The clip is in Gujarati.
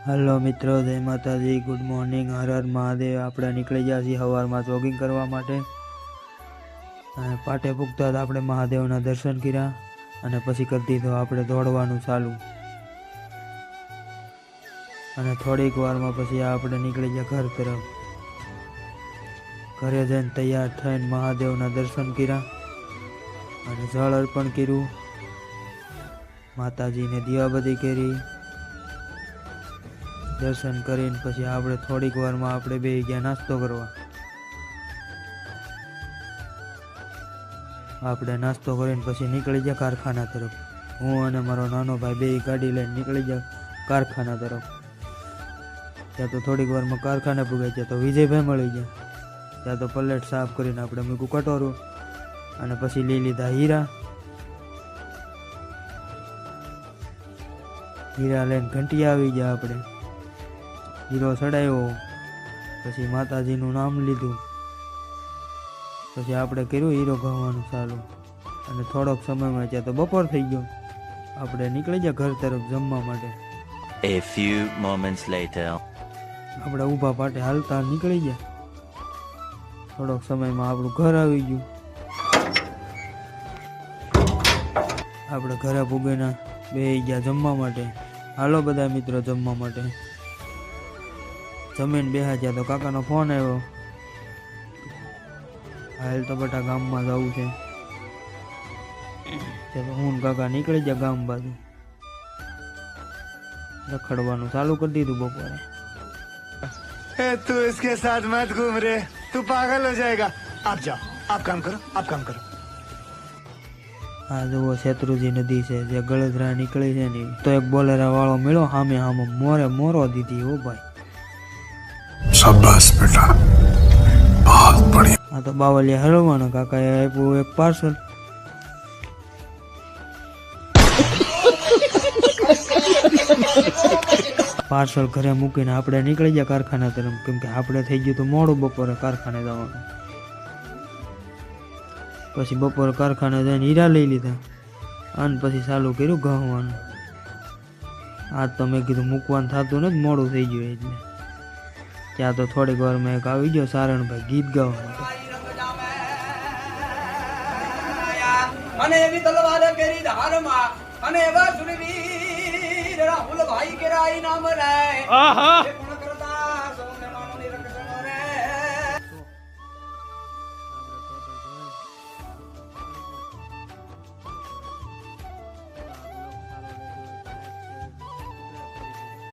हेलो मित्रों, जय माताजी, गुड मॉर्निंग, हर हर महादेव। આપણે નીકળી ગયા છીએ સવારમાં જોગિંગ કરવા માટે અને પાટે પૂગતા જ આપણે મહાદેવના દર્શન કર્યા અને પછી કરી દીધું આપણે દોડવાનું ચાલુ અને થોડીક વારમાં પછી આપણે નીકળી ગયા ઘર તરફ। ઘરે જઈને તૈયાર થઈને મહાદેવના દર્શન કર્યા અને જળ અર્પણ કર્યું, માતાજીને દીવાબત્તી કરી। दर्शन કરીને પછી આપણે થોડીક વારમાં આપણે બેસી ગયા નાસ્તો કરવા। આપણે નાસ્તો કરીને પછી નીકળી ગયા કારખાના તરફ। હું અને મારો નાનો ભાઈ બે ગાડી લઈને નીકળી ગયા કારખાના તરફ। ત્યાં તો થોડીક વારમાં કારખાને પૂગાઈ ગયા તો વિજયભાઈ મળી ગયા। ત્યાં તો પલેટ સાફ કરીને આપણે મૂક્યું કટોરું અને પછી લઈ લીધા હીરા। હીરા લઈને ઘંટિયા આવી ગયા આપણે। हीरो चढ़ायो, पछी माताजीनु नाम लीधुं, पछी आपणे कर्युं हीरो गावानुं चालू अने थोड़ोक समयमां त्यां तो बपोर थई गयो। आपणे निकळी गया घर तरफ जमवा माटे। A few moments later आपणे ऊभा पाटे हालता निकळी गया। थोड़ोक समयमां आपणुं घर आवी गयुं। आपणे घरे पुगीने बेही गया जमवा माटे। हालो बधा मित्रो जमवा माटे। जमीन बेहा गया तो काकानो फोन आव्यो, हाल तो बटा गाम में जावुं छे। तो हूँ काका निकली गया गाम बाजू, रखड़वानुं चालू कर दीधुं बपोरे। तू इसके साथ मत घूम रे, तू पागल हो जाएगा। आप जाओ, आप काम करो, आप काम करो। आ जो शत्रुजी नदी से जे गळधरा निकली छे ने तो एक बोलेरा वाळो मिलो हामे हामे मोरे मोरो दीधी। ओ भाई शाबाश बेटा, बहुत बढ़िया। हाँ तो बावलिया हलवाना काका आप्યું एक पार्सल। पार्सल घरे मूकीने आपणे निकળી ગયા कारखाना तरफ, केम के आपणे થઈ ગયું તો મોડું બપોરે कारखाने જવાનું। પછી બપોરે कारखाने જઈને હીરા લઈ લીધા અને પછી ચાલુ કર્યું ગાવાનું। આજ તો મેં કીધું મૂકવાનું થતું નથી, મોડું થઈ ગયું એટલે। ત્યાં તો થોડીક વાર મેં એક આવી ગયો સારણભાઈ ગીત ગાવા માટે। અને એવી તલવાર કેરી ધારમાં અને એવા સુરવીર રાહુલ ભાઈ કેરા ઇનામ રે આહા